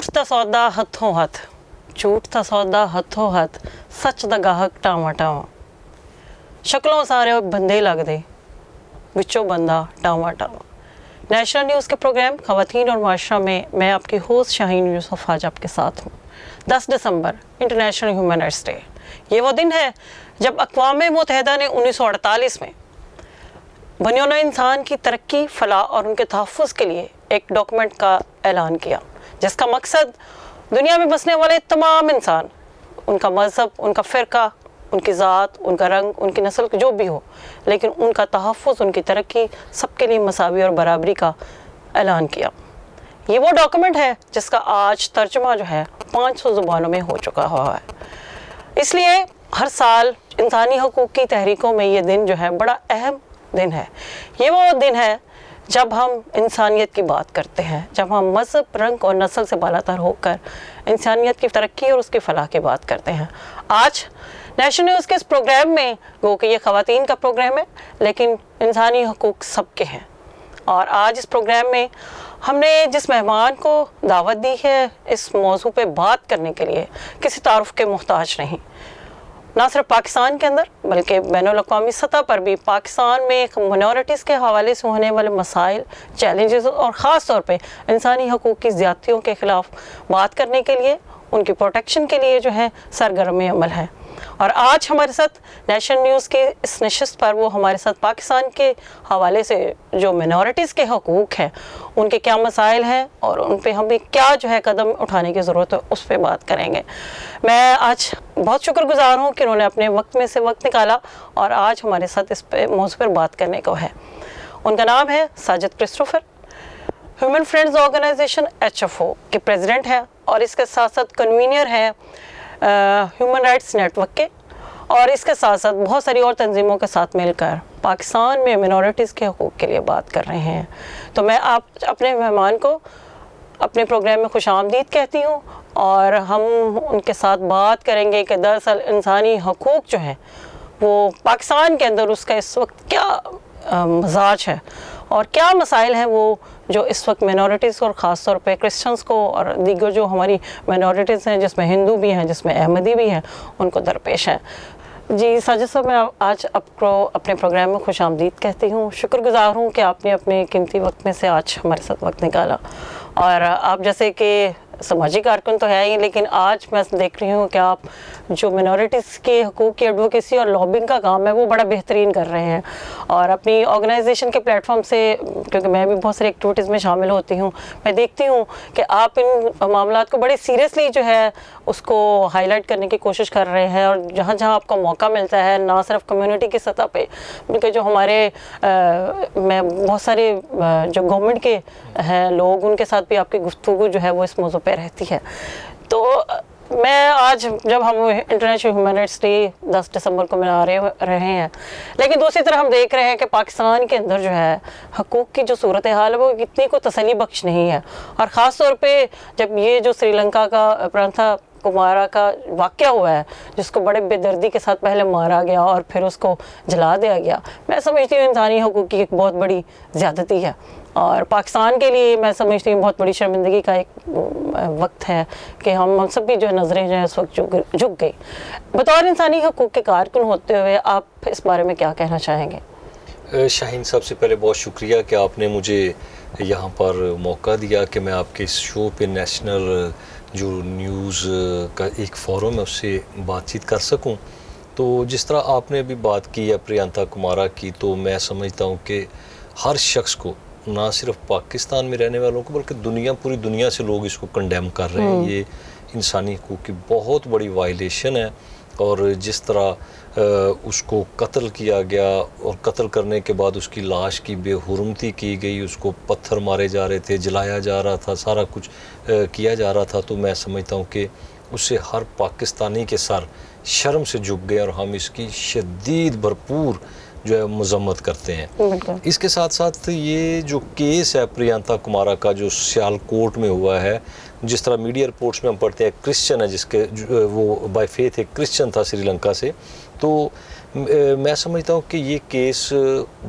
झूठ दा सौदा हथों हथ, झूठ दा सौदा हथों हथ, सच दा गाहक टावा टावा। शक्लों सारे बंदे लगदे, विचों बंदा टावा टावा। नेशनल न्यूज़ के प्रोग्राम ख़वातीन और माशरा में मैं आपकी होस्ट शाहीन यूसुफ आज आपके साथ हूँ। 10 दिसंबर इंटरनेशनल ह्यूमन राइट्स डे। ये वो दिन है जब अक़वाम मुत्तहिदा ने 1948 में बनियोना इंसान की तरक्की, फलाह और उनके तहफ़्फ़ुज़ के लिए एक डॉक्यूमेंट का ऐलान किया, जिसका मकसद दुनिया में बसने वाले तमाम इंसान, उनका मज़हब, उनका फ़िरका, उनकी ज़ात, उनका रंग, उनकी नस्ल जो भी हो, लेकिन उनका तहफ़्फ़ुज़, उनकी तरक्की, सबके लिए मसावी और बराबरी का ऐलान किया। ये वो डॉक्यूमेंट है जिसका आज तर्जुमा जो है 500 ज़ुबानों में हो चुका हुआ है। इसलिए हर साल इंसानी हकूक़ की तहरीकों में ये दिन जो है बड़ा अहम दिन है। ये वो दिन है जब हम इंसानियत की बात करते हैं, जब हम मज़हब, रंग और नस्ल से बालातर होकर इंसानियत की तरक्की और उसकी फलाह की बात करते हैं। आज नेशनल न्यूज़ के इस प्रोग्राम में, वो कि ये ख़वातीन का प्रोग्राम है, लेकिन इंसानी हकूक़ सबके हैं। और आज इस प्रोग्राम में हमने जिस मेहमान को दावत दी है इस मौजू पे बात करने के लिए, किसी तारुफ़ के मोहताज नहीं। ना सिर्फ पाकिस्तान के अंदर बल्कि बैनुल-अक़वामी सतह पर भी पाकिस्तान में एक माइनॉरिटीज़ के हवाले से होने वाले मसाइल, चैलेंजेस और ख़ास तौर पे इंसानी हकूक़ की ज़्यादतियों के ख़िलाफ़ बात करने के लिए, उनकी प्रोटेक्शन के लिए जो है सरगर्म अमल है। और आज हमारे साथ नेशनल न्यूज़ के इस नशिस्त पर वो हमारे साथ पाकिस्तान के हवाले से जो मिनॉरिटीज़ के हकूक़ हैं, उनके क्या मसाइल हैं और उन पे हमें क्या जो है कदम उठाने की ज़रूरत है, उस पर बात करेंगे। मैं आज बहुत शुक्रगुज़ार हूँ कि उन्होंने अपने वक्त में से वक्त निकाला और आज हमारे साथ इस मौजू पर बात करने को है। उनका नाम है Sajid Christopher, human friends organization HFO के प्रेसिडेंट हैं और इसके साथ साथ कन्वीनर हैं ह्यूमन राइट्स नेटवर्क के, और इसके साथ साथ बहुत सारी और तंजीमों के साथ मिलकर पाकिस्तान में मिनॉरिटीज़ के हकूक़ के लिए बात कर रहे हैं। तो मैं आप अपने मेहमान को अपने प्रोग्राम में खुशामदीद कहती हूँ और हम उनके साथ बात करेंगे कि दरअसल इंसानी हकूक़ जो है वो पाकिस्तान के अंदर उसका इस वक्त क्या मजाज है और क्या मसाइल हैं वो जो इस वक्त मिनॉरिटीज़ और ख़ास तौर पे क्रिश्चियंस को और दीगर जो हमारी मिनॉरिटीज़ हैं, जिसमें हिंदू भी हैं, जिसमें अहमदी भी हैं, उनको दरपेश हैं। जी साजिद साहब, मैं आज आपको अपने प्रोग्राम में खुशामदीद कहती हूँ। शुक्रगुज़ार हूँ कि आपने अपने कीमती वक्त में से आज हमारे साथ वक्त निकाला। और आप जैसे कि समाजी कारकुन तो है ही, लेकिन आज मैं देख रही हूँ कि आप जो मिनॉरिटीज़ के हकूक़ की एडवोकेसी और लॉबिंग का काम है वो बड़ा बेहतरीन कर रहे हैं। और अपनी ऑर्गेनाइजेशन के प्लेटफॉर्म से, क्योंकि मैं भी बहुत सारी एक्टिविटीज़ में शामिल होती हूँ, मैं देखती हूँ कि आप इन मामलात को बड़े सीरियसली जो है उसको हाईलाइट करने की कोशिश कर रहे हैं। और जहाँ जहाँ आपको मौका मिलता है, ना सिर्फ कम्युनिटी की सतह पे बल्कि जो हमारे मैं बहुत सारे जो गवर्नमेंट के हैं लोग, उनके साथ भी आपकी गुफ्तगू जो है वो इस मौजू पे रहती है। तो मैं आज जब हम इंटरनेशनल ह्यूमन राइट्स डे 10 दिसंबर को मना रहे हैं, लेकिन दूसरी तरफ हम देख रहे हैं कि पाकिस्तान के अंदर जो है हकूक़ की जो सूरत हाल है वो इतनी को तसल्ली बख्श नहीं है। और ख़ास तौर पे जब ये जो श्रीलंका का प्रांथा कुमारा का वाक़या हुआ है, जिसको बड़े बेदर्दी के साथ पहले मारा गया और फिर उसको जला दिया गया, मैं समझती हूँ इंसानी हकूक़ की एक बहुत बड़ी ज़्यादती है। और पाकिस्तान के लिए मैं समझती हूँ बहुत बड़ी शर्मिंदगी का एक वक्त है कि हम सब की जो नज़रें जो है इस वक्त झुक गई। बतौर इंसानी हकूक़ के कारकुन होते हुए आप इस बारे में क्या कहना चाहेंगे? शाहीन, सबसे पहले बहुत शुक्रिया कि आपने मुझे यहाँ पर मौका दिया कि मैं आपके इस शो पे नेशनल जो न्यूज़ का एक फोरम है उससे बातचीत कर सकूं। तो जिस तरह आपने अभी बात की है प्रियंका कुमारा की, तो मैं समझता हूं कि हर शख्स को, ना सिर्फ पाकिस्तान में रहने वालों को बल्कि पूरी दुनिया से लोग इसको कंडेम कर रहे हैं। ये इंसानी हकूक़ की बहुत बड़ी वायलेशन है। और जिस तरह उसको कत्ल किया गया और कत्ल करने के बाद उसकी लाश की बेहुरमती की गई, उसको पत्थर मारे जा रहे थे, जलाया जा रहा था, सारा कुछ किया जा रहा था, तो मैं समझता हूँ कि उससे हर पाकिस्तानी के सर शर्म से झुक गए और हम इसकी शदीद भरपूर जो है मजम्मत करते हैं। इसके साथ साथ ये जो केस है प्रियंका कुमारा का जो सियालकोट में हुआ है, जिस तरह मीडिया रिपोर्ट्स में हम पढ़ते हैं क्रिश्चियन है, जिसके वो बाय फेथ एक क्रिश्चियन था श्रीलंका से, तो मैं समझता हूँ कि ये केस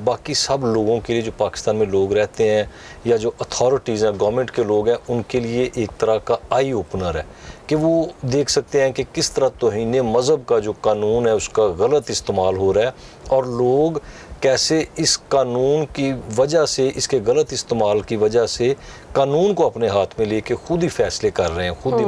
बाकी सब लोगों के लिए जो पाकिस्तान में लोग रहते हैं या जो अथॉरिटीज़ हैं, गवर्नमेंट के लोग हैं, उनके लिए एक तरह का आई ओपनर है कि वो देख सकते हैं कि किस तरह तौहीन मज़हब का जो कानून है उसका गलत इस्तेमाल हो रहा है और लोग कैसे इस कानून की वजह से, इसके गलत इस्तेमाल की वजह से कानून को अपने हाथ में लेके खुद ही फैसले कर रहे हैं, खुद ही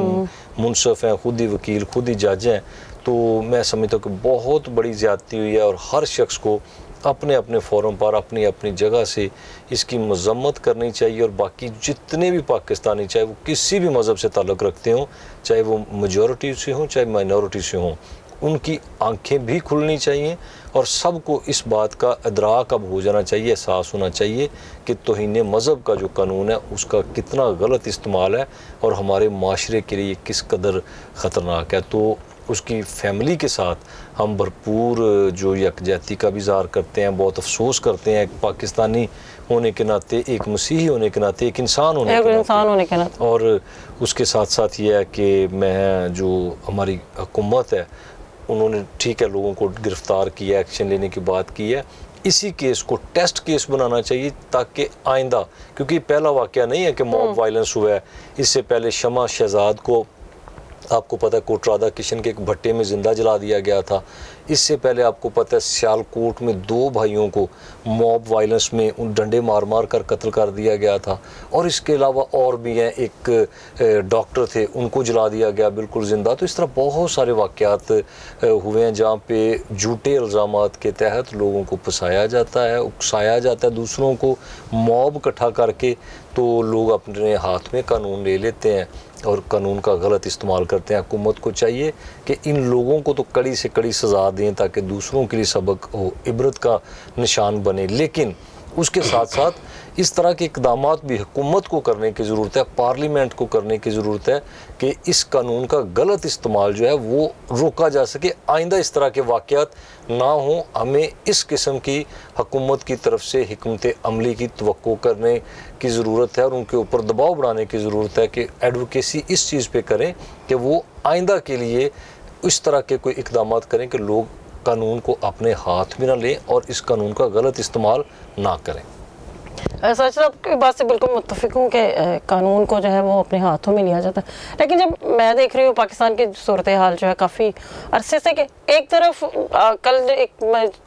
मुनसफ हैं, खुद ही वकील, खुद ही जज हैं। तो मैं समझता हूँ कि बहुत बड़ी ज़्यादती हुई है और हर शख्स को अपने अपने फोरम पर अपनी अपनी जगह से इसकी मजम्मत करनी चाहिए और बाकी जितने भी पाकिस्तानी, चाहे वो किसी भी मज़हब से ताल्लुक़ रखते हों, चाहे वो मेजॉरिटी से हों चाहे माइनॉरिटी से हों, उनकी आंखें भी खुलनी चाहिए और सबको इस बात का इदराक अब हो जाना चाहिए, एहसास होना चाहिए कि तौहीन मज़हब का जो कानून है उसका कितना गलत इस्तेमाल है और हमारे माशरे के लिए किस कदर ख़तरनाक है। तो उसकी फैमिली के साथ हम भरपूर जो यकजहती का भी इज़हार करते हैं, बहुत अफसोस करते हैं, एक पाकिस्तानी होने के नाते, एक मसीही होने के नाते, एक इंसान होने के नाते। और उसके साथ साथ ये है कि मैं जो हमारी हुकूमत है उन्होंने ठीक है लोगों को गिरफ़्तार किया, एक्शन लेने की बात की है, इसी केस को टेस्ट केस बनाना चाहिए ताकि आइंदा, क्योंकि पहला वाक़या नहीं है कि मॉब वायलेंस हुआ है, इससे पहले शमा शहजाद को आपको पता है कोटरादा किशन के एक भट्टे में ज़िंदा जला दिया गया था। इससे पहले आपको पता है सियालकोट में 2 भाइयों को मॉब वायलेंस में उन डंडे मार मार कर कत्ल कर दिया गया था। और इसके अलावा और भी हैं, एक डॉक्टर थे उनको जला दिया गया बिल्कुल ज़िंदा। तो इस तरह बहुत सारे वाक़यात हुए हैं जहाँ पे झूठे इल्ज़ामात के तहत लोगों को फंसाया जाता है, उकसाया जाता है दूसरों को, मॉब इकट्ठा करके तो लोग अपने हाथ में कानून ले लेते हैं और कानून का गलत इस्तेमाल करते हैं। हुकूमत को चाहिए कि इन लोगों को तो कड़ी से कड़ी सज़ा दें ताकि दूसरों के लिए सबक हो, इबरत का निशान बने। लेकिन उसके साथ साथ इस तरह के इक़दामात भी हुकूमत को करने की ज़रूरत है, पार्लियामेंट को करने की ज़रूरत है कि इस कानून का गलत इस्तेमाल जो है वो रोका जा सके, आइंदा इस तरह के वाक़यात ना हों। हमें इस किस्म की हुकूमत की तरफ से हिकमत अमली की तवक्को करने की ज़रूरत है और उनके ऊपर दबाव बनाने की ज़रूरत है कि एडवोकेसी इस चीज़ पे करें कि वो आइंदा के लिए इस तरह के कोई इक़दामात करें कि लोग कानून को अपने हाथ में ना लें और इस कानून का गलत इस्तेमाल ना करें। सच साहब की बात से बिल्कुल मुत्तफिक हूँ कि कानून को जो है वो अपने हाथों में लिया जाता है। लेकिन जब मैं देख रही हूँ पाकिस्तान की सूरत हाल जो है काफ़ी अरसे से, कि एक तरफ कल एक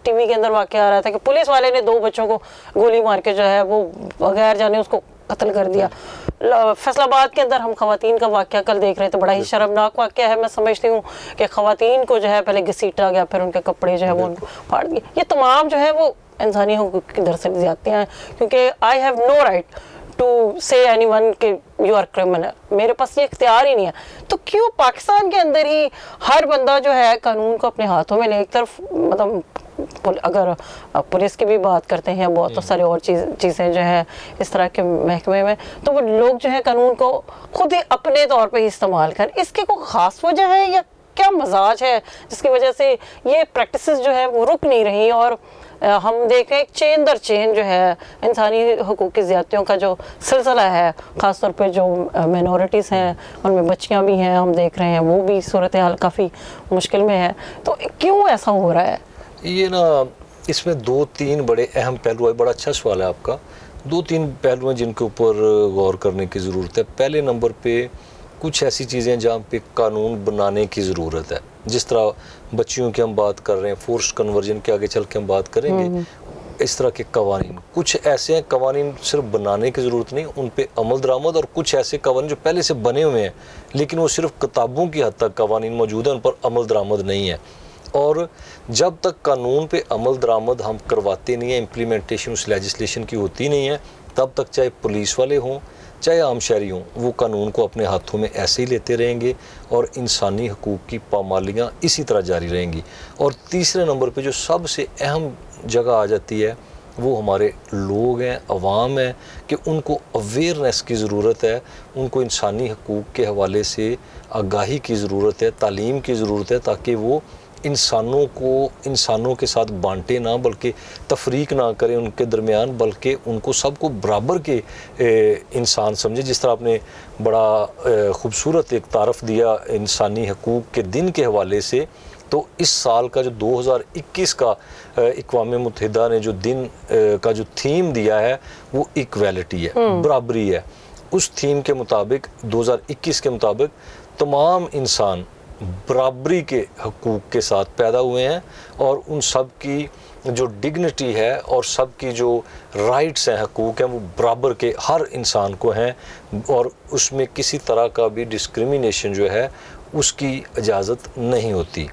टीवी के अंदर वाक़या आ रहा था कि पुलिस वाले ने 2 बच्चों को गोली मार के जो है वो बगैर जाने उसको कत्ल कर दिया। फैसलाबाद के अंदर हम ख़वातीन का वाक़या कल देख रहे थे, बड़ा ही शर्मनाक वाक़या है। मैं समझती हूँ कि ख़वातीन को जो है पहले घसीटा गया, फिर उनके कपड़े जो है वो उनको फाड़ दिए। ये तमाम जो है वो इंसानी हुकूक की दरअसल ज़्यादतियाँ हैं, क्योंकि I have no right to say anyone कि यू आर क्रिमिनल, मेरे पास ये इख्तियार ही नहीं है। तो क्यों पाकिस्तान के अंदर ही हर बंदा जो है कानून को अपने हाथों में ले, एक तरफ मतलब अगर पुलिस की भी बात करते हैं, बहुत सारे और चीज़ें जो है इस तरह के महकमे में, तो वो लोग जो है कानून को खुद ही अपने तौर पे इस्तेमाल कर, इसकी कोई ख़ास वजह है या क्या मजाज है जिसकी वजह से ये प्रैक्टिसेस जो है वो रुक नहीं रही और हम देख रहे हैं एक चेन दर चेन जो है इंसानी हुकूक की ज़्यादतियों का जो सिलसिला है, ख़ास तौर पे जो मिनॉरिटीज़ हैं उनमें बच्चियां भी हैं, हम देख रहे हैं वो भी सूरत हाल काफ़ी मुश्किल में है। तो क्यों ऐसा हो रहा है? ये ना इसमें 2-3 बड़े अहम पहलू है। बड़ा अच्छा सवाल है आपका। 2-3 पहलू हैं जिनके ऊपर गौर करने की ज़रूरत है। पहले नंबर पे कुछ ऐसी चीज़ें जहाँ पे कानून बनाने की ज़रूरत है, जिस तरह बच्चियों की हम बात कर रहे हैं, फोर्स्ड कन्वर्जन के आगे चल के हम बात करेंगे, इस तरह के कवानीन कुछ ऐसे हैं, कवानीन सिर्फ बनाने की ज़रूरत नहीं, उन पे अमल दरामद, और कुछ ऐसे कवानीन जो पहले से बने हुए हैं लेकिन वो सिर्फ किताबों की हद तक कवानीन मौजूद हैं, उन पर अमल दरामद नहीं है। और जब तक कानून पे अमल दरामद हम करवाते नहीं हैं, इम्प्लीमेंटेशन उस लेजिस्लेशन की होती नहीं है, तब तक चाहे पुलिस वाले हों चाहे आम शहरी हों, वो कानून को अपने हाथों में ऐसे ही लेते रहेंगे और इंसानी हकूक़ की पामालियाँ इसी तरह जारी रहेंगी। और तीसरे नंबर पे जो सबसे अहम जगह आ जाती है वो हमारे लोग हैं, अवाम है, कि उनको अवेयरनेस की ज़रूरत है, उनको इंसानी हकूक़ के हवाले से आगाही की ज़रूरत है, तालीम की ज़रूरत है, ताकि वो इंसानों को इंसानों के साथ बांटे ना, बल्कि तफरीक ना करें उनके दरमियान, बल्कि उनको सबको बराबर के इंसान समझे। जिस तरह आपने बड़ा ख़ूबसूरत एक तारफ़ दिया इंसानी हकूक़ के दिन के हवाले से, तो इस साल का जो 2021 का अक़वाम मुत्तहिदा ने जो दिन का जो थीम दिया है वो इक्वालिटी है, बराबरी है। उस थीम के मुताबिक 2021 के मुताबिक तमाम इंसान बराबरी के हकूक़ के साथ पैदा हुए हैं और उन सब की जो डिग्निटी है और सब की जो राइट्स हैं, हकूक़ हैं, वो बराबर के हर इंसान को हैं और उसमें किसी तरह का भी डिस्क्रिमिनेशन जो है उसकी इजाज़त नहीं होती।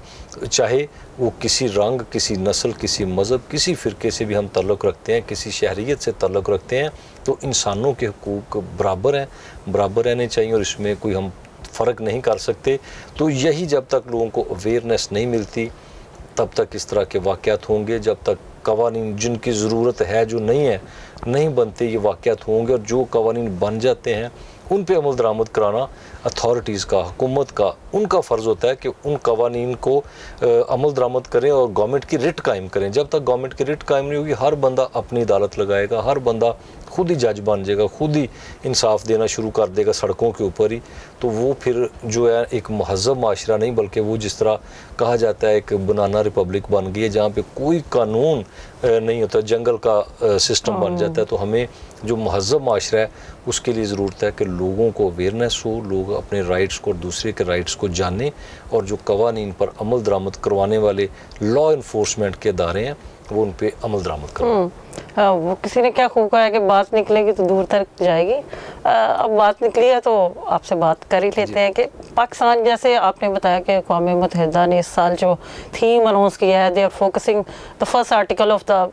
चाहे वो किसी रंग, किसी नस्ल, किसी मज़हब, किसी फ़िरके से भी हम ताल्लुक़ रखते हैं, किसी शहरियत से ताल्लुक़ रखते हैं, तो इंसानों के हकूक़ बराबर हैं, बराबर रहने चाहिए और इसमें कोई हम फ़र्क नहीं कर सकते। तो यही जब तक लोगों को अवेयरनेस नहीं मिलती तब तक इस तरह के वाक़यात होंगे। जब तक कवानीन जिनकी ज़रूरत है जो नहीं बनते, ये वाक़यात होंगे और जो कवानीन बन जाते हैं उन पे अमल दरामद कराना अथॉरिटीज़ का, हुकूमत का, उनका फ़र्ज़ होता है कि उन कवानीन को अमल दरामद करें और गवर्नमेंट की रिट कायम करें। जब तक गवर्नमेंट की रिट कायम नहीं होगी, हर बंदा अपनी अदालत लगाएगा, हर बंदा खुद ही जज बन जाएगा, खुद ही इंसाफ देना शुरू कर देगा सड़कों के ऊपर ही। तो वो फिर जो है एक महज़ब माशरा नहीं, बल्कि वो जिस तरह कहा जाता है एक बनाना रिपब्लिक बन गई है जहाँ पे कोई कानून नहीं होता, जंगल का सिस्टम बन जाता है। तो हमें जो महज़ब माशरा है उसके लिए ज़रूरत है कि लोगों को अवेयरनेस हो, लोग अपने राइट्स को और दूसरे के राइट्स को जानें और जो कवानीन पर अमल दरामद करवाने वाले लॉ इन्फोर्समेंट के अदारे हैं वो उन पे अमल दरामद करवाएं। हाँ, वो किसी ने क्या खूब कहा है कि बात निकलेगी तो दूर तक जाएगी। अब बात निकली है तो आपसे बात कर ही लेते हैं कि पाकिस्तान, जैसे आपने बताया कि अक़वाम मुत्तहिदा ने इस साल जो थीम अनाउंस किया है, they are focusing the first article of the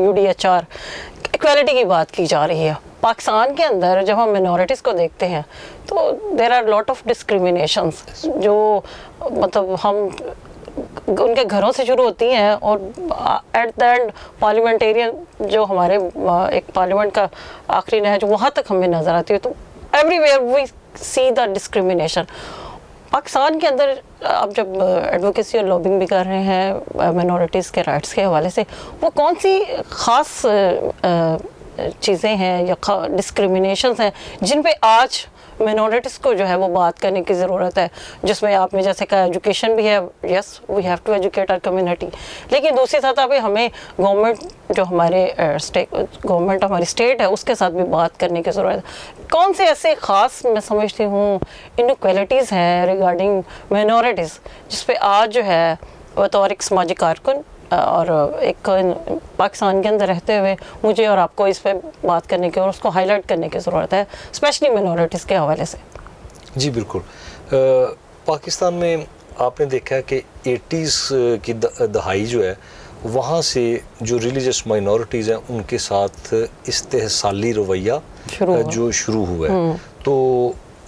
UDHR, equality की बात की जा रही है। पाकिस्तान के अंदर जब हम मिनॉरिटीज़ को देखते हैं तो there are lot of discriminations जो मतलब हम उनके घरों से शुरू होती हैं और एट द एंड पार्लियामेंटेरियन जो हमारे एक पार्लियामेंट का आखिरी है जो वहाँ तक हमें नज़र आती है। तो everywhere we see the discrimination. Pakistan के अंदर आप जब एडवोकेसी और लॉबिंग भी कर रहे हैं मिनॉरिटीज़ के राइट्स के हवाले से, वो कौन सी ख़ास चीज़ें हैं या डिस्क्रिमिनेशंस हैं जिन पे आज मिनॉरिटीज़ को जो है वो बात करने की ज़रूरत है, जिसमें आपने जैसे कहा एजुकेशन भी है, yes we have to educate our community, लेकिन दूसरी सतह पे हमें गवर्नमेंट जो गवर्नमेंट हमारी स्टेट है उसके साथ भी बात करने की ज़रूरत है। कौन से ऐसे ख़ास मैं समझती हूँ इनइक्वालिटीज़ हैं रिगार्डिंग मिनॉरिटीज़ जिस पे आज जो है बतौर एक समाजी कारकुन और एक पाकिस्तान के अंदर रहते हुए मुझे और आपको इस पे बात करने की और उसको हाईलाइट करने की ज़रूरत है, स्पेशली मिनॉरिटीज़ के हवाले से। जी बिल्कुल। पाकिस्तान में आपने देखा है कि 80s की दहाई जो है वहाँ से जो रिलीजियस माइनॉरिटीज़ हैं उनके साथ इस्तेहसाली रवैया जो शुरू हुआ है। तो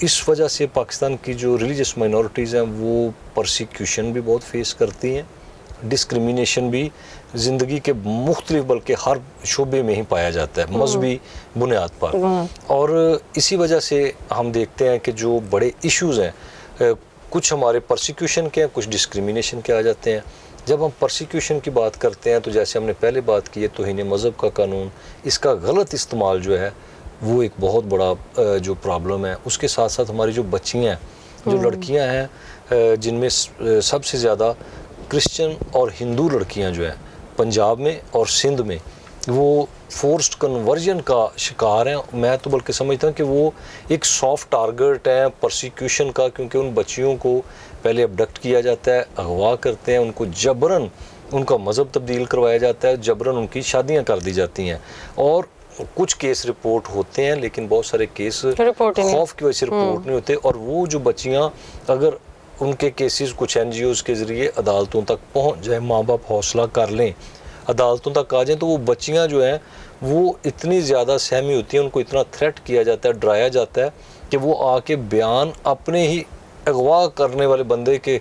इस वजह से पाकिस्तान की जो रिलीजियस माइनॉरिटीज़ हैं वो परसिक्यूशन भी बहुत फेस करती हैं, डिस्क्रिमिनेशन भी ज़िंदगी के मुख्तलिफ बल्कि हर शोबे में ही पाया जाता है मजहबी बुनियाद पर। और इसी वजह से हम देखते हैं कि जो बड़े इश्यूज़ हैं कुछ हमारे परसिक्यूशन के हैं, कुछ डिस्क्रिमिनेशन के आ जाते हैं। जब हम परसिक्यूशन की बात करते हैं तो जैसे हमने पहले बात की है तौहीन मज़हब का कानून, इसका गलत इस्तेमाल जो है वो एक बहुत बड़ा जो प्रॉब्लम है। उसके साथ साथ हमारी जो बच्चियाँ हैं, जो लड़कियाँ हैं, जिनमें सबसे ज़्यादा क्रिश्चियन और हिंदू लड़कियां जो हैं पंजाब में और सिंध में वो फोर्स्ड कन्वर्जन का शिकार हैं। मैं तो बल्कि समझता हूँ कि वो एक सॉफ्ट टारगेट है परसिक्यूशन का, क्योंकि उन बच्चियों को पहले अबडक्ट किया जाता है, अगवा करते हैं, उनको जबरन उनका मज़हब तब्दील करवाया जाता है, जबरन उनकी शादियाँ कर दी जाती हैं। और कुछ केस रिपोर्ट होते हैं लेकिन बहुत सारे केस खौफ की वजह से रिपोर्ट नहीं होते। और वो जो बच्चियाँ अगर उनके केसेस कुछ NGOs के ज़रिए अदालतों तक पहुंच जाए, माँ बाप हौसला कर लें, अदालतों तक आ जाएं, तो वो बच्चियां जो हैं वो इतनी ज़्यादा सहमी होती हैं, उनको इतना थ्रेट किया जाता है, डराया जाता है कि वो आके बयान अपने ही अगवा करने वाले बंदे के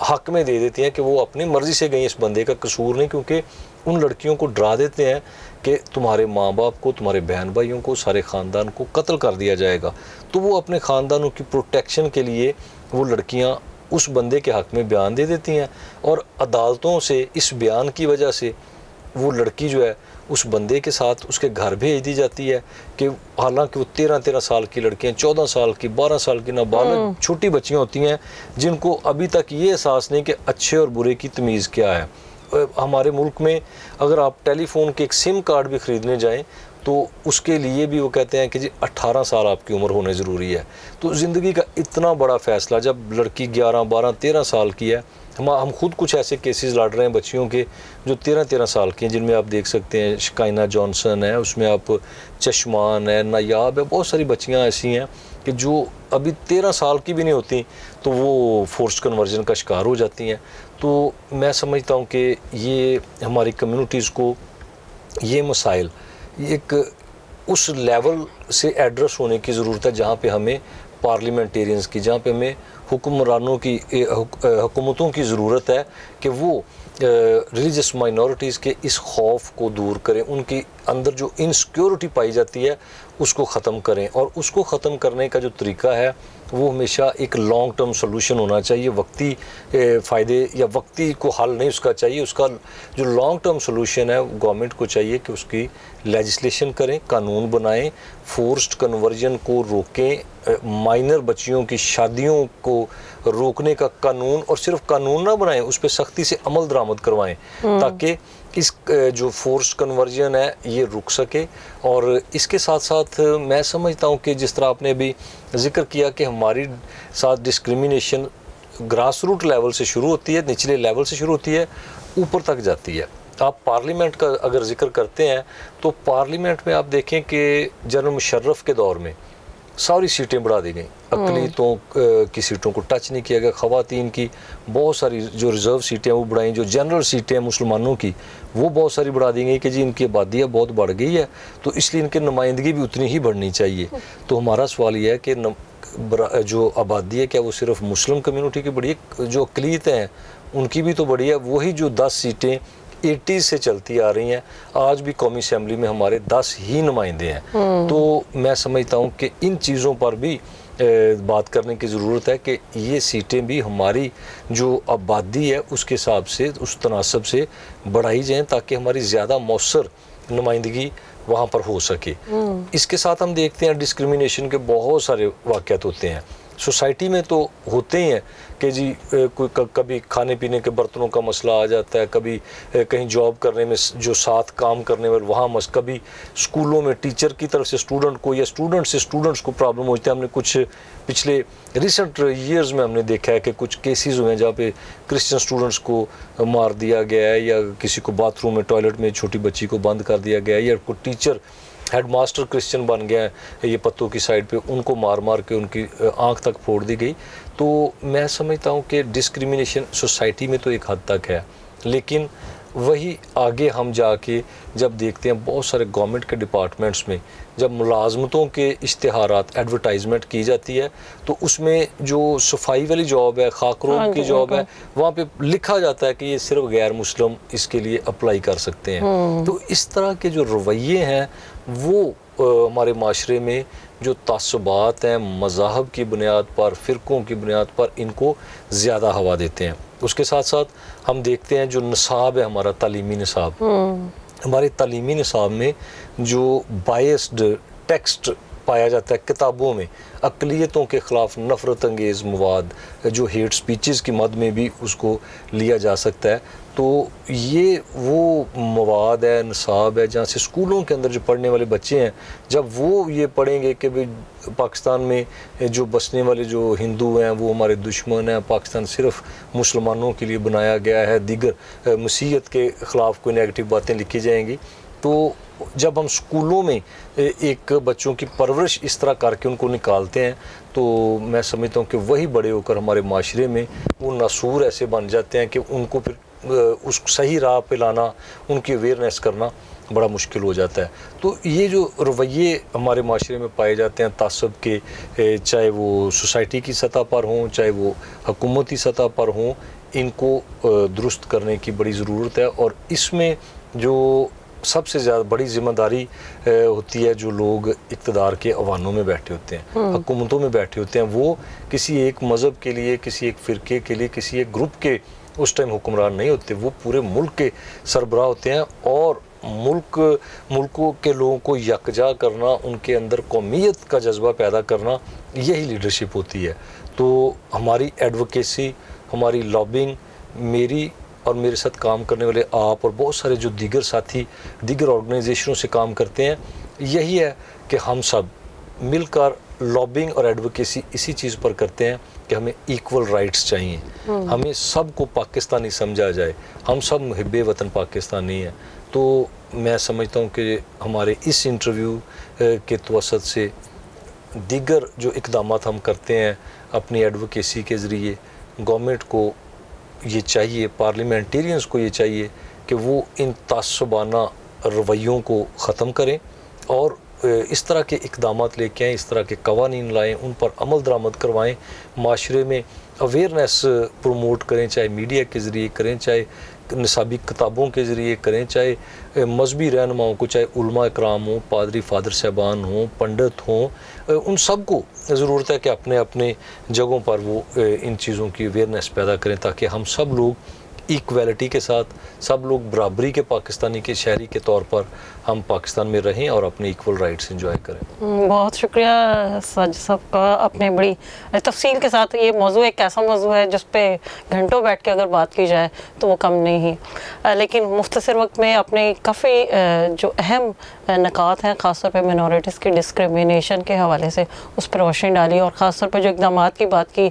हक़ में दे देती हैं कि वो अपनी मर्ज़ी से गई, इस बंदे का कसूर नहीं, क्योंकि उन लड़कियों को डरा देते हैं कि तुम्हारे माँ बाप को, तुम्हारे बहन भाइयों को, सारे ख़ानदान को कत्ल कर दिया जाएगा। तो वो अपने ख़ानदानों की प्रोटेक्शन के लिए वो लड़कियां उस बंदे के हक़ में बयान दे देती हैं और अदालतों से इस बयान की वजह से वो लड़की जो है उस बंदे के साथ उसके घर भेज दी जाती है कि हालांकि वो 13-13 साल की लड़कियां, 14 साल की, 12 साल की नाबालिग छोटी बच्चियां होती हैं जिनको अभी तक ये एहसास नहीं कि अच्छे और बुरे की तमीज़ क्या है। हमारे मुल्क में अगर आप टेलीफोन के एक सिम कार्ड भी ख़रीदने जाएं तो उसके लिए भी वो कहते हैं कि जी 18 साल आपकी उम्र होने ज़रूरी है। तो ज़िंदगी का इतना बड़ा फ़ैसला जब लड़की 11, 12, 13 साल की है, हम खुद कुछ ऐसे केसेस लड़ रहे हैं बच्चियों के जो 13-13 साल के हैं, जिनमें आप देख सकते हैं शिकायना जॉनसन है, उसमें आप चश्मान है, नायाब है, बहुत सारी बच्चियाँ ऐसी हैं कि जो अभी 13 साल की भी नहीं होती तो वो फोर्स कन्वर्जन का शिकार हो जाती हैं। तो मैं समझता हूँ कि ये हमारी कम्युनिटीज़ को ये मसाइल एक उस लेवल से एड्रेस होने की ज़रूरत है जहाँ पे हमें पार्लियामेंटेरियंस की, जहाँ पे हमें हुक्मरानों की, हुकूमतों की ज़रूरत है कि वो रिलीजियस माइनॉरिटीज़ के इस खौफ को दूर करें, उनकी अंदर जो इनसिक्योरिटी पाई जाती है उसको ख़त्म करें। और उसको ख़त्म करने का जो तरीका है वो हमेशा एक लॉन्ग टर्म सोल्यूशन होना चाहिए, वक्ती फ़ायदे या वक्ती को हल नहीं उसका चाहिए। उसका जो लॉन्ग टर्म सोल्यूशन है गवर्नमेंट को चाहिए कि उसकी लेजिस्लेशन करें, कानून बनाएं, फोर्स्ड कन्वर्जन को रोकें, माइनर बच्चियों की शादियों को रोकने का कानून, और सिर्फ कानून ना बनाएं, उस पर सख्ती से अमल दरामद करवाएं ताकि इस जो फोर्स कन्वर्जन है ये रुक सके। और इसके साथ साथ मैं समझता हूँ कि जिस तरह आपने अभी जिक्र किया कि हमारी साथ डिस्क्रिमिनेशन ग्रास रूट लेवल से शुरू होती है, निचले लेवल से शुरू होती है, ऊपर तक जाती है। आप पार्लियामेंट का अगर जिक्र करते हैं तो पार्लियामेंट में आप देखें कि जनरल मुशर्रफ के दौर में सारी सीटें बढ़ा दी गई, अक़लियतों की सीटों को टच नहीं किया गया, ख़वातीन की बहुत सारी जो रिज़र्व सीटें वो बढ़ाई, जो जनरल सीटें हैं मुसलमानों की वो बहुत सारी बढ़ा दी गई कि जी इनकी आबादियाँ बहुत बढ़ गई है तो इसलिए इनकी नुमाइंदगी भी उतनी ही बढ़नी चाहिए। तो हमारा सवाल यह है कि जो आबादी है क्या वो सिर्फ मुस्लिम कम्यूनिटी की बढ़ी है, जो अक़लियतें हैं उनकी भी तो बढ़ी है। वही जो 10 सीटें 80 से चलती आ रही हैं, आज भी कौमी असम्बली में हमारे 10 ही नुमाइंदे हैं। तो मैं समझता हूँ कि इन चीज़ों पर भी बात करने की ज़रूरत है कि ये सीटें भी हमारी जो आबादी है उसके हिसाब से, उस तनासब से बढ़ाई जाएँ ताकि हमारी ज़्यादा मौसर नुमाइंदगी वहाँ पर हो सके। इसके साथ हम देखते हैं डिस्क्रिमिनेशन के बहुत सारे वाक़यात होते हैं सोसाइटी में, तो होते ही हैं कि जी कोई कभी खाने पीने के बर्तनों का मसला आ जाता है, कभी कहीं जॉब करने में जो साथ काम करने वाले वहाँ कभी स्कूलों में टीचर की तरफ से स्टूडेंट को या स्टूडेंट से स्टूडेंट्स को प्रॉब्लम होती है। हमने कुछ पिछले रिसेंट ईयर्स में हमने देखा है कि कुछ केसेस हुए हैं जहाँ पे क्रिश्चियन स्टूडेंट्स को मार दिया गया है, या किसी को बाथरूम में टॉयलेट में छोटी बच्ची को बंद कर दिया गया है, या कोई टीचर हेडमास्टर क्रिश्चियन बन गया है ये पत्तों की साइड पे, उनको मार मार के उनकी आंख तक फोड़ दी गई। तो मैं समझता हूँ कि डिस्क्रिमिनेशन सोसाइटी में तो एक हद तक है, लेकिन वही आगे हम जाके जब देखते हैं बहुत सारे गवर्नमेंट के डिपार्टमेंट्स में जब मुलाजमतों के इश्तिहारात एडवर्टाइजमेंट की जाती है तो उसमें जो सफाई वाली जॉब है, खाकरों की जॉब है, वहाँ पे लिखा जाता है कि ये सिर्फ गैर मुस्लिम इसके लिए अप्लाई कर सकते हैं। तो इस तरह के जो रवैये हैं वो हमारे माशरे में जो तासुबात हैं मज़ाहब की बुनियाद पर, फ़िरक़ों की बुनियाद पर, इनको ज़्यादा हवा देते हैं। उसके साथ साथ हम देखते हैं जो निसाब है हमारा तालीमी निसाब, हमारे तालीमी निसाब में जो बायस्ड टेक्स्ट पाया जाता है किताबों में, अक़लियतों के ख़िलाफ़ नफ़रत अंगेज़ मवाद जो हेट स्पीचेस की मद में भी उसको लिया जा सकता है। तो ये वो मवाद है, निसाब है जहाँ से स्कूलों के अंदर जो पढ़ने वाले बच्चे हैं जब वो ये पढ़ेंगे कि भाई पाकिस्तान में जो बसने वाले जो हिंदू हैं वो हमारे दुश्मन हैं, पाकिस्तान सिर्फ मुसलमानों के लिए बनाया गया है, दीगर मसीहत के ख़िलाफ़ कोई नेगेटिव बातें लिखी जाएंगी, तो जब हम स्कूलों में एक बच्चों की परवरिश इस तरह करके उनको निकालते हैं तो मैं समझता हूँ कि वही बड़े होकर हमारे माशरे में वो नासूर ऐसे बन जाते हैं कि उनको फिर उस सही राह पे लाना, उनकी अवेयरनेस करना बड़ा मुश्किल हो जाता है। तो ये जो रवैये हमारे माशरे में पाए जाते हैं तासब के, चाहे वो सोसाइटी की सतह पर हों चाहे वो हुकूमती सतह पर हों, इनको दुरुस्त करने की बड़ी ज़रूरत है। और इसमें जो सबसे ज़्यादा बड़ी ज़िम्मेदारी होती है जो लोग इक़्तिदार के अवानों में बैठे होते हैं, हुकूमतों में बैठे होते हैं, वो किसी एक मज़हब के लिए, किसी एक फ़िरके के लिए, किसी एक ग्रुप के उस टाइम हुक्मरान नहीं होते, वो पूरे मुल्क के सरबराह होते हैं और मुल्कों के लोगों को यकजा करना, उनके अंदर कौमियत का जज्बा पैदा करना, यही लीडरशिप होती है। तो हमारी एडवोकेसी, हमारी लॉबिंग, मेरी और मेरे साथ काम करने वाले आप और बहुत सारे जो दीगर साथी दीगर ऑर्गेनाइजेशनों से काम करते हैं, यही है कि हम सब मिलकर लॉबिंग और एडवोकेसी इसी चीज़ पर करते हैं कि हमें इक्वल राइट्स चाहिए, हमें सबको पाकिस्तानी समझा जाए, हम सब मुहिब्बे वतन पाकिस्तानी हैं। तो मैं समझता हूँ कि हमारे इस इंटरव्यू के तवसत से दीगर जो इक़दाम हम करते हैं अपनी एडवोकेसी के ज़रिए, गवर्नमेंट को ये चाहिए, पार्लियामेंटेरियंस को ये चाहिए कि वो इन तासुबाना रवैयों को ख़त्म करें और इस तरह के इक़दाम लेके आएँ, इस तरह के कवानीन लाएँ, उन पर अमल दरामद करवाएँ, माशरे में अवेयरनेस प्रमोट करें, चाहे मीडिया के ज़रिए करें, चाहे निसाबी किताबों के ज़रिए करें, चाहे मजहबी रहनुमाओं को, चाहे उलमा इकराम हों, पादरी फादर साहबान हों, पंडित हों, उन सब को ज़रूरत है कि अपने अपने जगहों पर वो इन चीज़ों की अवेयरनेस पैदा करें ताकि हम सब लोग इक्वालिटी के साथ, सब लोग बराबरी के पाकिस्तानी के शहरी के तौर पर हम पाकिस्तान में रहें और अपने इक्वल राइट्स एंजॉय करें। बहुत शुक्रिया साजिद साहब का, अपने बड़ी तफसील के साथ। ये मौजू एक ऐसा मौजू है जिस पे घंटों बैठ के अगर बात की जाए तो वो कम नहीं, लेकिन मुख्तसर वक्त में अपने काफ़ी जो अहम नकात हैं, ख़ासतौर पे मिनॉरिटीज़ की डिस्क्रिमिनेशन के हवाले से उस पर रोशनी डाली और ख़ासतौर पर जो इक़दाम की बात की।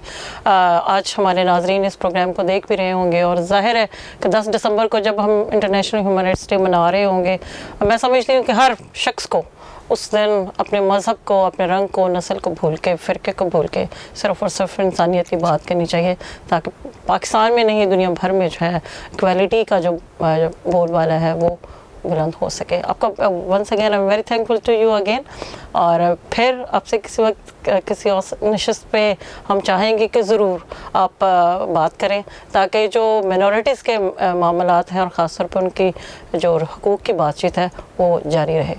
आज हमारे नाज़रीन इस प्रोग्राम को देख भी रहे होंगे और ज़ाहिर है कि 10 दिसंबर को जब हम इंटरनेशनल ह्यूमन राइट्स डे मना रहे होंगे, मैं समझती हूँ कि हर शख्स को उस दिन अपने मज़हब को, अपने रंग को, नस्ल को भूल के, फ़िरके को भूल के सिर्फ़ और सिर्फ इंसानियत की बात करनी चाहिए ताकि पाकिस्तान में नहीं दुनिया भर में जो है इक्वालिटी का जो बोलबाला है वो बुलंद हो सके। आपका once again I am very thankful to you again. और फिर आपसे किसी वक्त किसी और नशिस्त पे हम चाहेंगे कि ज़रूर आप बात करें ताकि जो मिनॉरिटीज़ के मामलात हैं और ख़ास तौर पर उनकी जो हकूक़ की बातचीत है वो जारी रहे।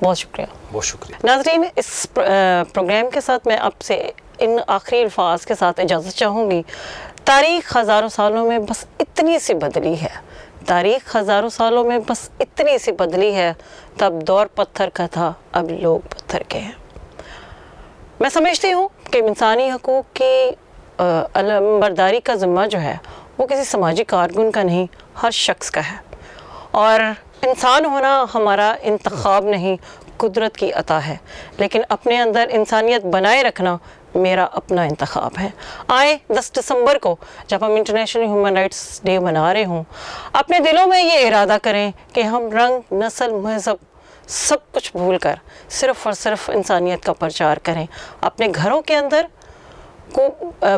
बहुत शुक्रिया। बहुत शुक्रिया नाज़रीन, इस प्रोग्राम के साथ मैं आपसे इन आखिरी अल्फाज के साथ इजाज़त चाहूँगी। तारीख़ हज़ारों सालों में बस इतनी सी बदली है, तारीख़ हज़ारों सालों में बस इतनी सी बदली है, तब दौर पत्थर का था, अब लोग पत्थर के हैं। मैं समझती हूँ कि इंसानी हकूक़ की अलमबरदारी का ज़िम्मा जो है वो किसी समाजी कारकुन का नहीं, हर शख्स का है। और इंसान होना हमारा इंतखाब नहीं, कुदरत की अता है, लेकिन अपने अंदर इंसानियत बनाए रखना मेरा अपना इंतखाब है। आए 10 दिसंबर को जब हम इंटरनेशनल ह्यूमन राइट्स डे मना रहे हों, अपने दिलों में ये इरादा करें कि हम रंग, नस्ल, मज़हब सब कुछ भूलकर सिर्फ़ और सिर्फ इंसानियत का प्रचार करें। अपने घरों के अंदर को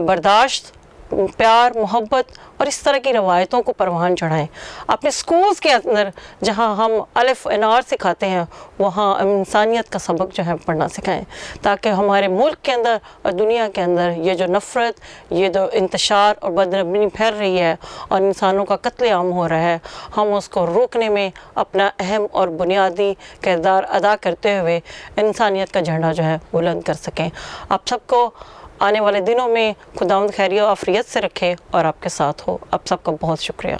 बर्दाश्त, प्यार, मोहब्बत और इस तरह की रवायतों को परवान चढ़ाएं। अपने स्कूल्स के अंदर जहां हम अलिफ अनार सिखाते हैं वहां इंसानियत का सबक जो है पढ़ना सिखाएं ताकि हमारे मुल्क के अंदर और दुनिया के अंदर ये जो नफ़रत, ये जो इंतशार और बदनबी फैल रही है और इंसानों का कत्लेआम हो रहा है, हम उसको रोकने में अपना अहम और बुनियादी किरदार अदा करते हुए इंसानियत का झंडा जो है बुलंद कर सकें। आप सबको आने वाले दिनों में खुदावंद खैरियत और आफियत से रखे और आपके साथ हो। आप सबका बहुत शुक्रिया।